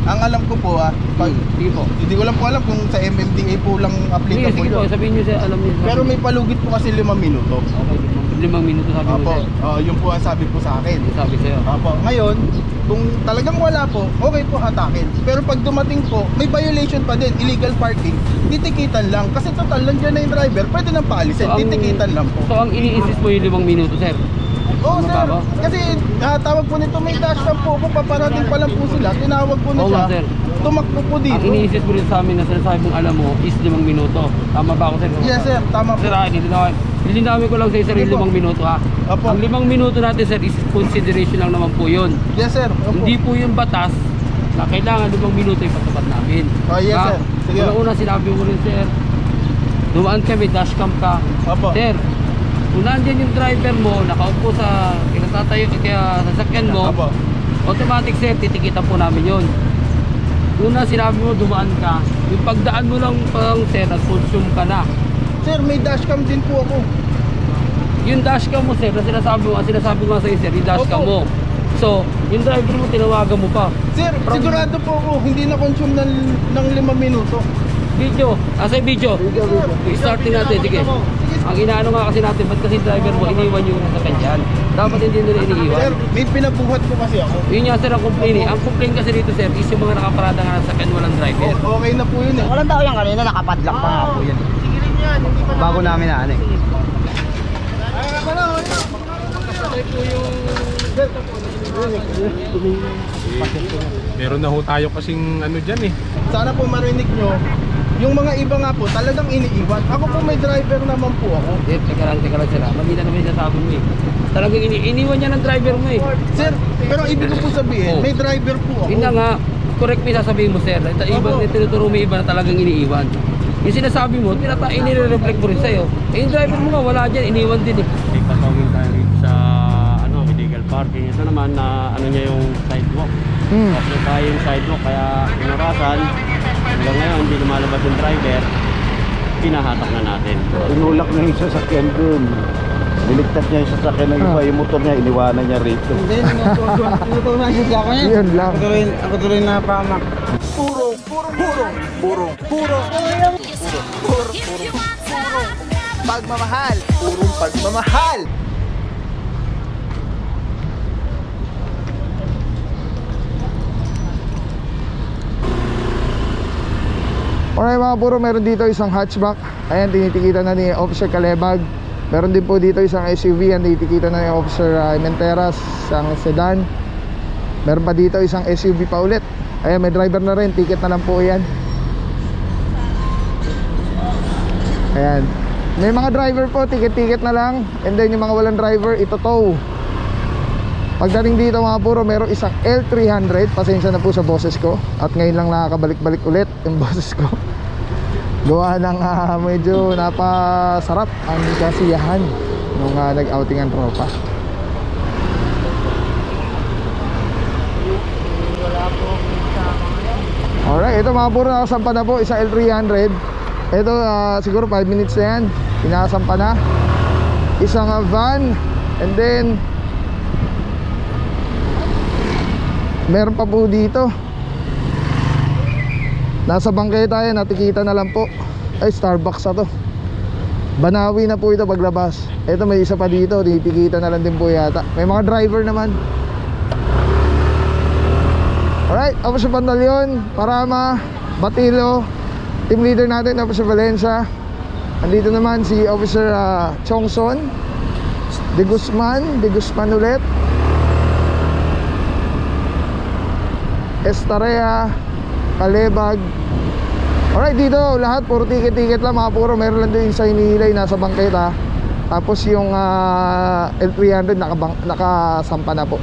ang alam ko po pag, Sige po. hindi ko lang po alam kung sa MMDA po lang applicable. Sige po, yun. sabihin nyo siya, alam niyo. Pero may palugit po kasi 5 minuto. Okay, 5 minuto sabi mo Opo, sir. yun po ang sabi po sa akin. Sabi sa'yo. Opo, ngayon, kung talagang wala po, okay po hatakin. Pero pag dumating po, may violation pa din, illegal parking, titikitan lang. Kasi total, nandiyan na yung driver, pwede nang paalisin, titikitan lang po. So ang ini-insist mo yung 5 minuto sir? Oo sir, kasi tawag po nito, may dashcam po kung paparating pa lang po sila, tinawag po na Oo siya, nga, sir. tumakbo po dito. Ang ini-insist mo rin sa amin na sinasabi mong alam mo is 5 minuto. Tama ba ako sir? Yes sir, tama po. Sir, nilinawin ko lang sa sir yung 5 minuto ha. Opo. Ang 5 minuto natin sir is consideration lang naman po yun. Yes sir, opo. Hindi po yung batas na kailangan 5 minuto ipatapat namin. Oh yes sir, sige. Una sinabi mo rin sir, dumaan kami, dashcam ka. Opo. Sir, kung nandiyan yung driver mo, nakaupo sa kinatatayo kaya sasakyan mo, Opo. automatic sir, titikitan po namin yun. Una sinabi mo, dumaan ka, yung pagdaan mo lang pang sir, nag-consume ka na. Sir, may dashcam din po ako. Yung dashcam mo sir, na sinasabi mo sa sir, yung dashcam Opo. mo. So, yung driver mo, tinawagan mo pa. Sir, sigurado po ako, hindi na-consume ng 5 minuto. Video, asa yung video? I-start din natin, sige. Ang inaano nga kasi natin, ba't kasi driver mo, iniwan yung sa kanyan? Dapat hindi nila iniiwan. Sir, may pinabuhat po kasi ako. Yun nga sir ang complaint eh. Ang complaint kasi dito sir is yung mga nakaparada nga sa kanyan walang driver. Okay na po yun eh. Walang tao yan kanina, nakapadlock pa nga po yan. Sige rin yan, hindi pa Bago namin na ano eh. Meron na ho tayo kasing ano dyan eh. Sana po marinig nyo, yung mga iba nga po talagang iniiwan. Ako po may driver naman po ako. Eh, teka lang sir. Magkita naman yung sasabi mo eh. Talagang iniwan niya ng driver mo eh. Sir, pero ibig ko po sabihin, Oh. may driver po ako. Yun na nga, correct mo yung sasabihin mo sir. Iba, tinuturo mo iba na talagang iniiwan. Yung sinasabi mo, inire-reflect mo rin sa'yo. Eh yung driver mo nga, wala dyan, iniwan din eh. Patawin tayo rito sa illegal parking. Ito naman na niya yung sidewalk. Kasi tayo yung sidewalk kaya inarasan. Hanggang ngayon hindi lumalabas yung driver. Pinahatak na natin. Inulak na yung sasakyan dun. Niligtas niya yung sasakyan ng iba, yung motor niya, iniwanan niya rito. Hindi, tinutunan siya sa akin. Yun lang. Ako tuloy na pamak. Pagmamahal, purong pagmamahal. Alright mga puro, meron dito isang hatchback. Ayan, tinitikitan na ni Officer Calebag. Meron din po dito isang SUV. Yan, tinitikitan na ni Officer Menteras, isang sedan. Meron pa dito isang SUV pa ulit. Ayan, may driver na rin, ticket na lang po yan. Ayan, may mga driver po, ticket-ticket na lang. And then yung mga walang driver, ito tow. Pagdating dito mga puro, meron isang L300. Pasensya na po sa boses ko. At ngayon lang nakakabalik-balik ulit yung boses ko. Gawa ng medyo napasarap ang kasiyahan nung nag-outing ang tropa. Alright, ito mga puro, nakasampa na po isang L300. Ito siguro 5 minutes na yan. Pinasampa na. Isang van. And then meron pa po dito. Nasa bangketa yan, natikita na lang po. Ay, Starbucks na to. Banawi na po ito paglabas. Ito may isa pa dito, tinipikita na lang din po yata. May mga driver naman. Alright, Officer Pantaleon, Parama, Batilo, team leader natin, Officer Valencia. Andito naman si Officer Chongson, De Guzman ulit, Estarea, Calebag. Alright, dito lahat puro ticket lang mga puro. Meron lang din sa hinihilay nasa bangketa. Tapos yung L300 nakasampa na po.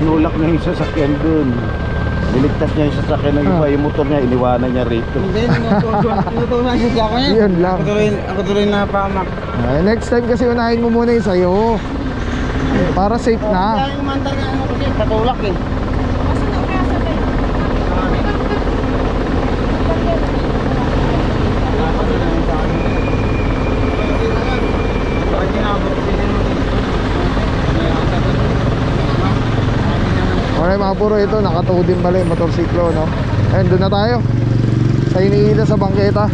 Inulak na yung sasakyan dun. Niligtas niya yung sasakyan ng iba, yung motor niya, iniwanan niya rito. Hindi, tinutunan siya sa akin. Yun lang. Ako tuloy na pamak. Next time kasi unahin mo muna yung sayo para safe na. Kaya yung mandar nga ano kasi, patulak eh. Alright mga puro, ito nakatuhod din pala yung motorsiklo, no? Ayun, doon na tayo sa iniila sa bangketa.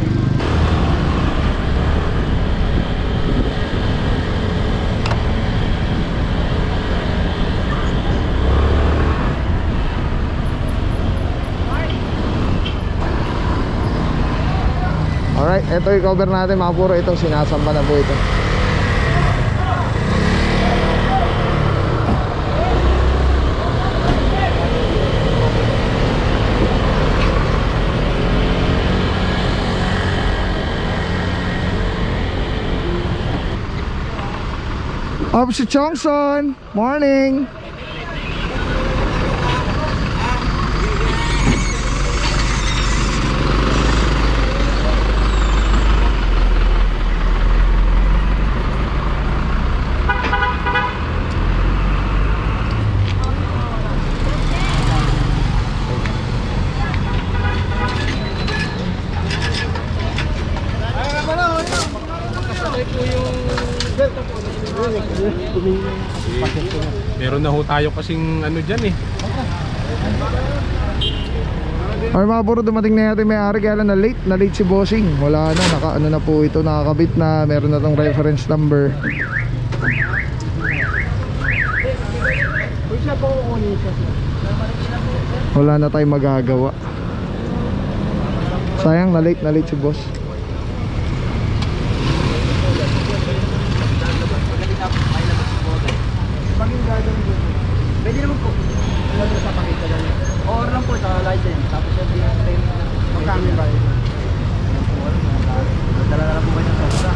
Alright, ito i-cover natin mga puro. Ito, sinasamba na po ito. Officer Chongson, morning. Meron na ho tayo kasing ano dyan eh. Ay mga puro, dumating na natin may-ari, kaya lang na late si bossing. Wala na, ano na po ito, nakakabit na, meron na tong reference number. Wala na tayong magagawa. Sayang, na late si boss. Pwede naman po. Ano sa pakita lang. Or lang po sa license. Tapos yung magkami ba yun? Dala na lang po kayo sa isa.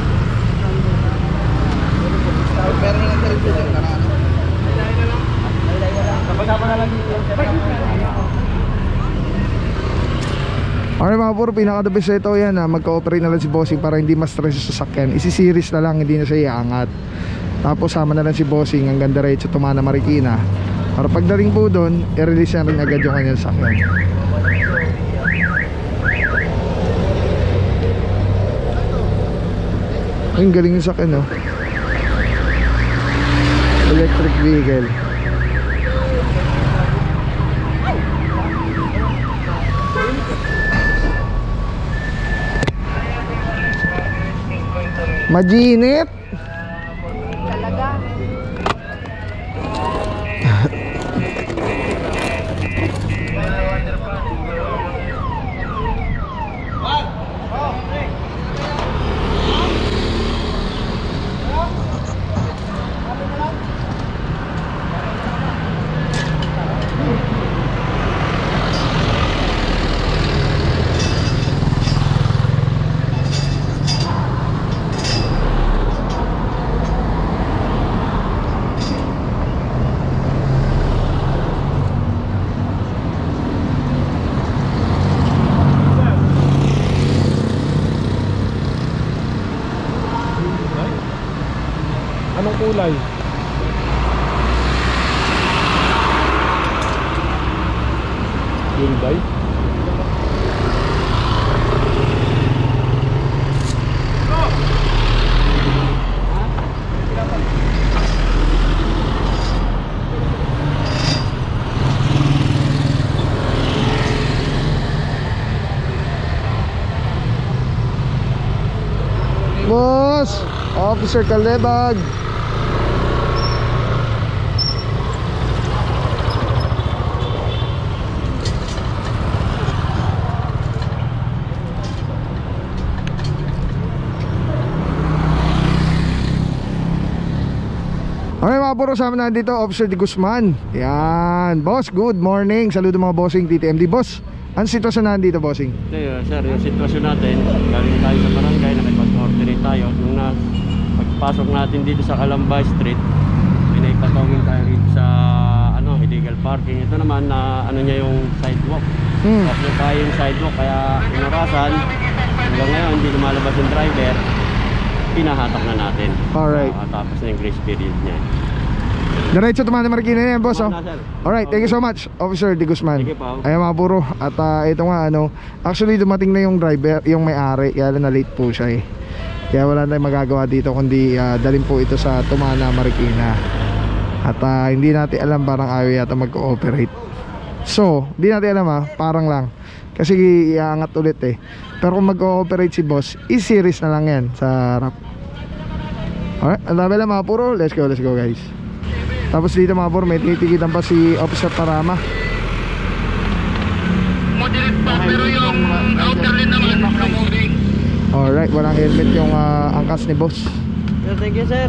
Pero na lang dito lang. Lay na lang. Kapag-apa na lang dito. Alright mga puro, pinaka-the best ito yan, magka-operate na lang si bossing para hindi ma-stress sa sasakyan. Isi-series na lang, hindi na siya iangat. Tapos sama na lang si bossing hanggang diretso Tumana Marikina. Para pagdating po doon, i-release na rin agad yung kanyang sakyan. Ay, galing yung sakyan, no? Electric vehicle. Majinit. Anong kulay? Hyundai? Boss, Officer Calebag. Okay mga puro, sama na dito Officer De Guzman. Yan, boss, good morning. Saludo mga bossing TTMD. Boss, ang sitwasyon na dito bossing? Sir, yung sitwasyon natin, galing tayo sa barangay, nakipag-coordinate tayo. Nung pagpasok natin dito sa Calambay Street, pinaitatawin tayo rito sa illegal parking. Ito naman na niya yung sidewalk. Off na tayo yung sidewalk, kaya inarasan. Hanggang ngayon, hindi lumalabas yung driver. Pinahatak na natin. Alright. Tapos na yung grace period niya. Diretso Tumana Marikina na yan, boss. Oh. Tumana, sir. Alright, thank you so much, Officer De Guzman. Sige po. Ayan mga puro. At ito nga, actually dumating na yung driver, yung may-ari. Kaya lang na late po siya eh. Kaya wala tayong magagawa dito kundi dalhin po ito sa Tumana Marikina. At hindi natin alam, parang ayaw yata mag-cooperate. So, hindi natin alam parang lang. Kasi iangat ulit eh. Pero kung mag-cooperate si boss, i-series na lang yan sa harap. Alright, ang dami lang mga puro. Let's go guys. Tapos dito mga puro, may titikitan pa si Officer Parama. Moderate pa, pero yung outer rin naman moving. Alright, walang helmet yung angkas ni boss. Sir, thank you sir.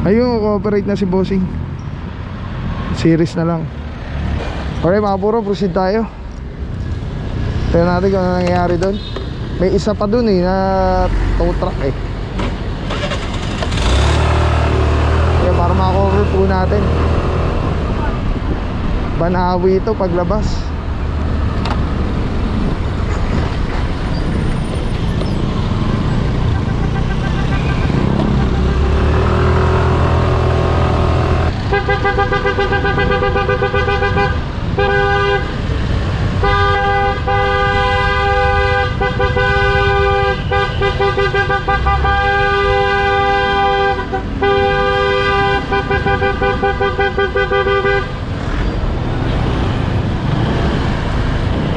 Ayun, cooperate na si bossing. Series na lang. Alright mga puro, proceed tayo. Tignan natin kung ano nangyayari doon. May isa pa doon na tow truck eh. Kaya para makakover po natin. Banawi ito paglabas.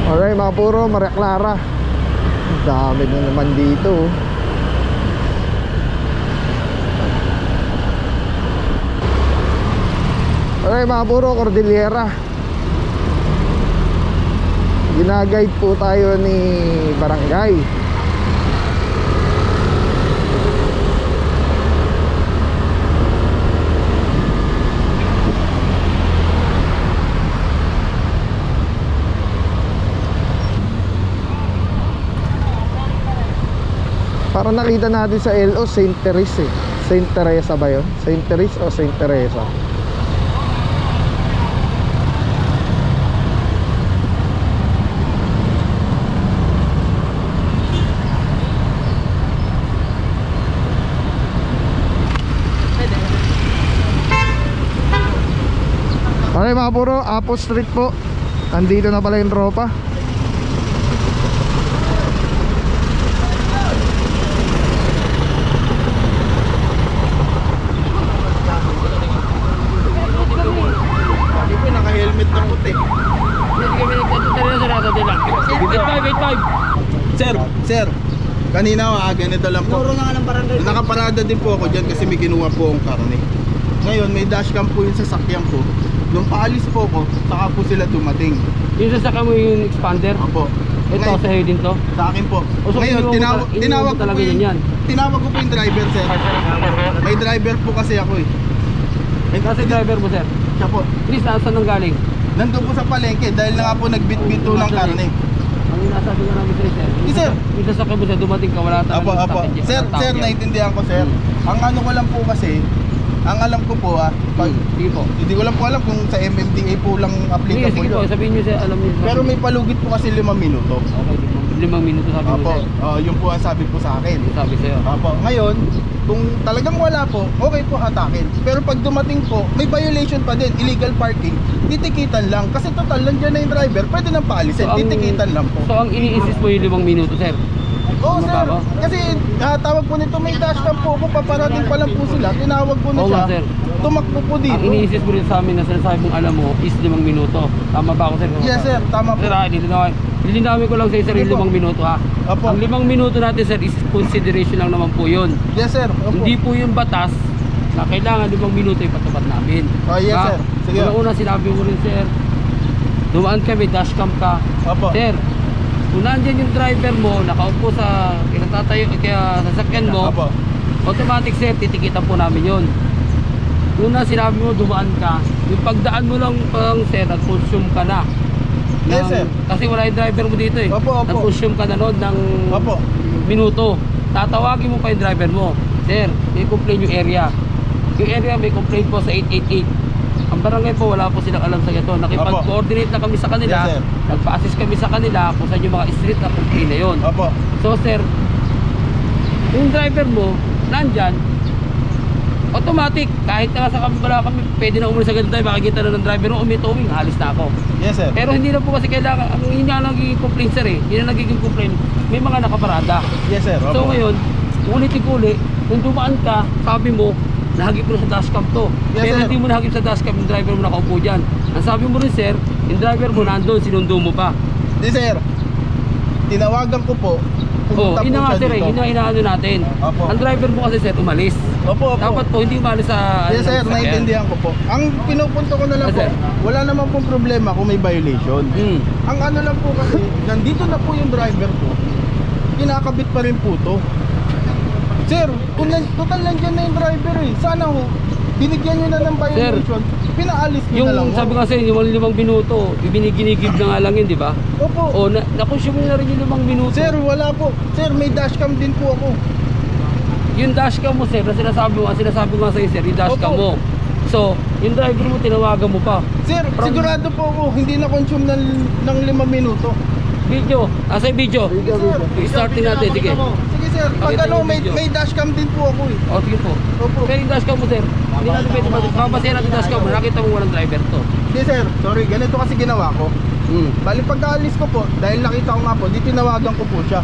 Alright mga puro, Maria Clara. Dami na naman dito. Alright mga puro, Cordillera. Ginaguide po tayo ni Barangay. Parang nakita natin sa LO, Saint Teresa eh. Saint Teresa ba yun? Saint Teresa o Saint Teresa? Okay mga puro, Apo Street po. Andito na pala yung tropa. Naka-helmet na puti. Hindi kami nagtatuloy sa rata din lang. 85. Sir, kanina ganito lang po. Nakaparada din po ako dyan kasi may kinuha po akong karne. Ngayon may dashcam po yung sasakyan ko. Nung paalis po ko, saka po sila dumating. Yung sasaka mo yung expander? Opo. Ito, Ngayon, sa'yo din to? sa akin po. O, so Ngayon, tinawag ko talaga po yan. tinawag ko po yung driver, sir. May driver po kasi ako eh. Kasi driver mo, sir? Siya po. Please, saan nang galing? Nandun po sa palengke dahil na nga po nagbitbito ng karne. Ang inasabi nga namin sa'yo, sir. Sir. Yung sasakyan mo, sir, dumating ka, wala talaga. Apo. Sir, naiintindihan ko, sir. Ang ano ko lang po kasi, ang alam ko po pag, Sige po. hindi ko lang po alam kung sa MMDA po lang applicable Sige po, yun. sabihin nyo, sir, alam nyo. Pero may palugit po kasi 5 minuto. Okay, 5 minuto sabi mo, Apo, sir. yun po ang sabi po sa akin. Yung sabi sa'yo. Apo, ngayon, kung talagang wala po, okay po hatakin. Pero pag dumating po, may violation pa din, illegal parking, titikitan lang. Kasi total, nandiyan na yung driver, pwede nang paalisin, So, titikitan lang po. So, ang ini-insist mo yung 5 minuto, sir? Oo, sir. Mababa? Kasi tawag po nito, may dashcam po ako, paparating pa lang po sila, tinawag ko na Oo siya, nga, sir. tumakbo po dito. Ang ini-insist mo rin sa amin na sinasabi mong alam mo is 5 minuto. Tama ba ako, sir? Yes, sir, tama po. Sir, nilinawin ko lang sa sir Sige yung po. 5 minuto ha. Opo. Ang 5 minuto natin, sir, is consideration lang naman po yun. Yes, sir. Opo. Hindi po yung batas na kailangan 5 minuto ipatupad namin. Oh, yes, Ha? sir. Sige. Una sinabi mo rin, sir, dumaan kami, dashcam ka. Opo. Sir, kung nandyan yung driver mo, nakaupo sa kinatatayo, kaya sasakyan mo, Opo. automatic, sir, titikitan po namin yun. Una sinabi mo, dumaan ka, yung pagdaan mo lang pang, sir, nag-consume ka na. Yes, sir. Kasi wala yung driver mo dito eh. Opo. Nag-consume ka na noon ng Opo. minuto. Tatawagin mo pa yung driver mo. Sir, may complaint yung area. Yung area may complaint po sa 888. Ang barangay po, wala po silang alam sa ito. Nakipag-coordinate na kami sa kanila. Yes, sir. Nagpa-assist kami sa kanila kung saan yung mga street na complaint na yun. Opo. So sir, yung driver mo, nandyan, automatic, kahit na sa kami wala kami, pwede na umulis agad tayo, makikita na ng driver mo, umitowing, alis na ako. Yes, sir. Pero hindi na po kasi kailangan, ang hindi na nagiging complaint, sir eh, hindi na nagiging complaint, may mga nakaparada. Yes, sir. So Opo. ngayon, ulit-uli, kung dumaan ka, sabi mo, nahagip mo sa dashcam to. Yes, Pero sir. hindi mo nahagip sa dashcam yung driver mo nakaupo dyan. Ang sabi mo rin, sir, yung driver mo nandun, sinundo mo pa. Di sir, tinawagan ko po. Oh, Pumunta yun na po nga siya sir, dito. yun na inaano natin. Opo. Ang driver mo kasi sir, umalis. Opo, opo. Dapat po, hindi umalis sa... Yes sir, sa sakyan. naiintindihan ko po. Ang pinupunto ko na lang Yes, po, sir. wala naman pong problema kung may violation. Ang ano lang po kasi, nandito na po yung driver ko, kinakabit pa rin po to. Sir, kung total nandiyan na yung driver eh. Sana ho, binigyan nyo na ng violation, pinaalis nyo Yung na lang ho. sabi kasi, yung 5 minuto, ibiniginigib na nga lang yun, di ba? Opo. O, na-consume na rin yung 5 minuto. Sir, wala po. Sir, may dashcam din po ako. Yung dashcam mo sir, na sinasabi ko nga sa'yo sir, yung dashcam Opo. mo. So, yung driver mo, tinawagan mo pa. Sir, sigurado po ako, hindi na-consume ng 5 minuto. Video, asa yung video? I-starting natin, sige. Sige sir, pag Pakita ano, yung video. may dashcam din po ako eh. O, sige po. Opo. Pero yung dashcam mo sir, hindi natin pwede babasahin natin yung dashcam mo, nakita mo walang driver to. Hindi sir, sorry, ganito kasi ginawa ko. Bali pagkaalis ko po, dahil nakita ko nga po, di tinawagan ko po siya.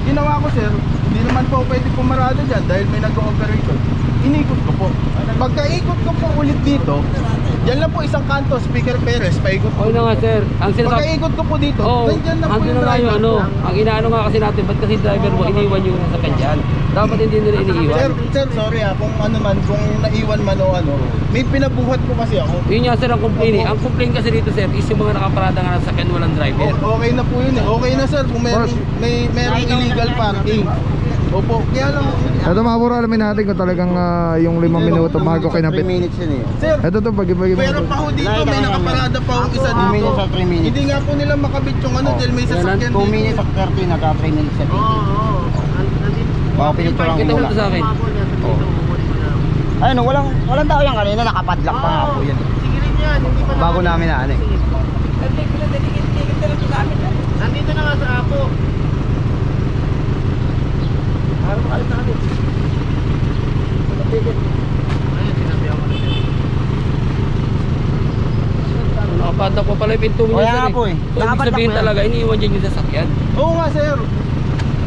Ginawa ko sir, hindi naman po pwede pumarada dyan dahil may nag-ooperation. Inikot ko po. Pagkaikot ko po ulit dito, dyan lang po isang kanto, speaker Perez, paikot ko. O yun na nga sir, ang sinasabi... Pagkaikot ko po dito, Oo, nandyan na po andun yung na nga yung driver. ano, ang inaano nga kasi natin, ba't kasi driver mo, iniwan yung sa kanyan. Dapat hindi nila iniiwan. Sir, sorry kung ano man, kung naiwan man o ano, may pinabuhat ko kasi ako. Yun nga sir ang complaint eh. Ang complaint kasi dito sir is yung mga nakaparada nga sa sakyan walang driver. Okay na po yun eh. Okay na sir, kung merong illegal parking. Opo, kaya lang. Ito mga puro, alamin natin kung talagang yung 5 minuto bago kinabit. minutes yun eh. Sir, Ito to, bagi-bagi pero pa ho dito, may nakaparada pa ho isa 2 dito. minutes or 3 minutes. Hindi nga po nila makabit yung ano, dahil may sasakyan 2 minutes of 30, naka 3 minutes sa video. Baka pinicturean ko Kita mo muna. ito sa akin. Ayun, walang tao yan kanina, nakapadlock pa nga po yan. Sige rin yan, hindi pa Bago namin na ano eh. Nandito na nga sa apo. Nakapada ko pala yung pinto mo Kaya sir nga po eh. So, ibig Nakapadlock sabihin mo yan. talaga, iniiwan dyan yung sasakyan. Oo nga sir.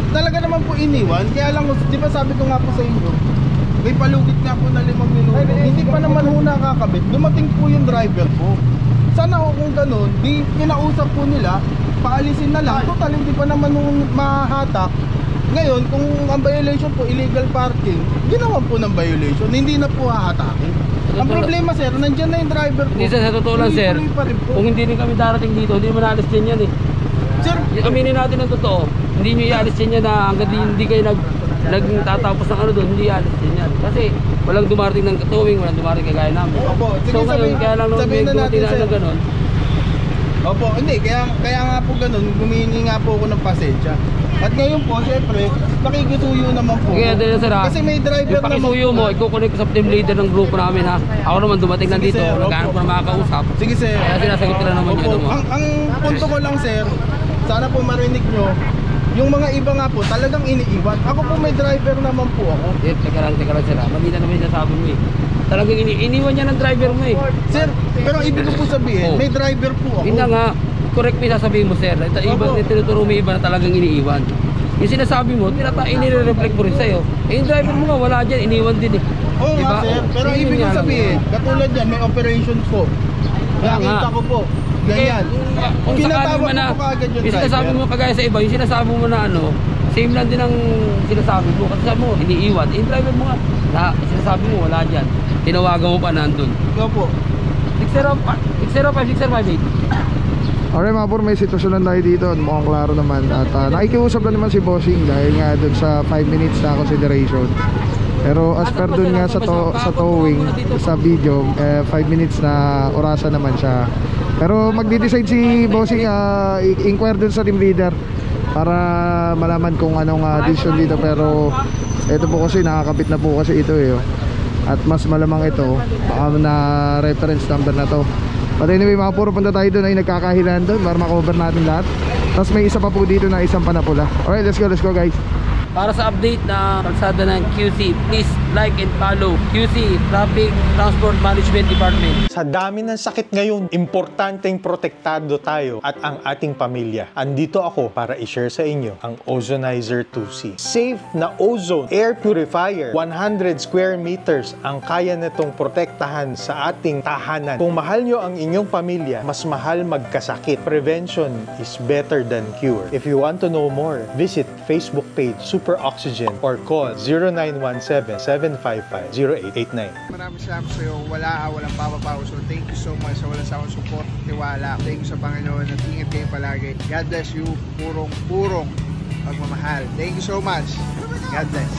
Talaga naman po iniwan, kaya lang, di ba sabi ko nga po sa inyo, may palugit nga po na 5 minuto. Hindi pa naman ho nakakabit. Dumating po yung driver ko. Sana ho kung ganun, di kinausap po nila, paalisin na lang. Total, hindi pa naman nung mahatak. Ngayon, kung ang violation po, illegal parking, ginawa po ng violation, hindi na po hahatakin. Ang problema sir, nandyan na yung driver ko. Hindi sir, sa totoo lang sir, Tuloy-tuloy pa rin po. kung hindi rin kami darating dito, hindi naman alis dyan yan eh. Sir, Aminin natin ang totoo, hindi nyo ialis dyan yan na hanggang hindi kayo nagtatapos ng ano doon, hindi ialis dyan yan. Kasi walang dumarating ng towing, walang dumarating kagaya namin. Opo, sige, So ngayon, kaya lang nung sabihin may na natin, dumating na sir. ano ganun, Opo, hindi, kaya nga po ganun, humihingi nga po ako ng pasensya. At ngayon po, syempre, nakikisuyo naman po. kaya din sir ha, Kasi may driver yung pakisuyo mo, ikukunik ko sa team leader ng grupo namin ha. Ako naman dumating lang Sige, dito, sir, naghanap ko na makakausap. Sige sir. Kaya sinasagot nila naman Opo, yun ano mo. ang punto ko lang sir, sana po marinig nyo, yung mga iba nga po, talagang iniiwan. Ako po may driver naman po ako. Teka lang sir ha, mali na naman yung nasabi mo eh. Talagang iniwan niya ng driver mo eh. Sir, pero ibig ko po sabihin, Oh. may driver po ako. Yun na nga, correct mo yung sasabihin mo sir. Ito, iba, Opo. tinuturo mo iba na talagang iniiwan. Yung sinasabi mo, inire-reflect mo rin sa'yo. Eh yung driver mo nga, wala dyan, iniwan din eh. Oo Diba? nga sir, pero Yun ibig nga ko lang. sabihin, katulad yan, may operations po. Kaya nga. Nakita ko po, ganyan. Kung sakali Pinatawag mo na, ko po kaagad yung yung sinasabi driver. mo kagaya sa iba, yung sinasabi mo na ano, same lang din ang sinasabi mo. Kasi sabi mo, iniiwan. Eh, yung driver mo nga, sinasabi mo, wala dyan. Tinawagan mo pa nandun. Opo. 605-605-8. Alright mga puro, may sitwasyon lang tayo dito. Mukhang klaro naman. At nakikiusap lang naman si Bossing dahil nga dun sa 5 minutes na consideration. Pero as per dun nga sa towing, sa video, 5 minutes na orasan naman siya. Pero magdi-decide si Bossing, inquire dun sa team leader para malaman kung anong decision dito. Pero ito po kasi nakakabit na po kasi ito eh. At mas malamang ito, baka na reference number na to. But anyway mga puro, punta tayo doon ay nagkakahilan doon para makover natin lahat. Tapos may isa pa po dito na isang panapula. Alright, let's go guys. Para sa update na kalsada ng QC, please like and follow QC Traffic Transport Management Department. Sa dami ng sakit ngayon, importanteng protektado tayo at ang ating pamilya. Andito ako para i-share sa inyo ang Ozonizer 2C. Safe na ozone air purifier. 100 square meters ang kaya nitong protektahan sa ating tahanan. Kung mahal nyo ang inyong pamilya, mas mahal magkasakit. Prevention is better than cure. If you want to know more, visit Facebook page Super Oxygen or call 0917-755-0889. Maraming salamat sa iyo. Walang papapaw. So thank you so much sa walang sawang support, tiwala. Thank you sa Panginoon at ingat kayo palagi. God bless you. Purong pagmamahal. Thank you so much. God bless.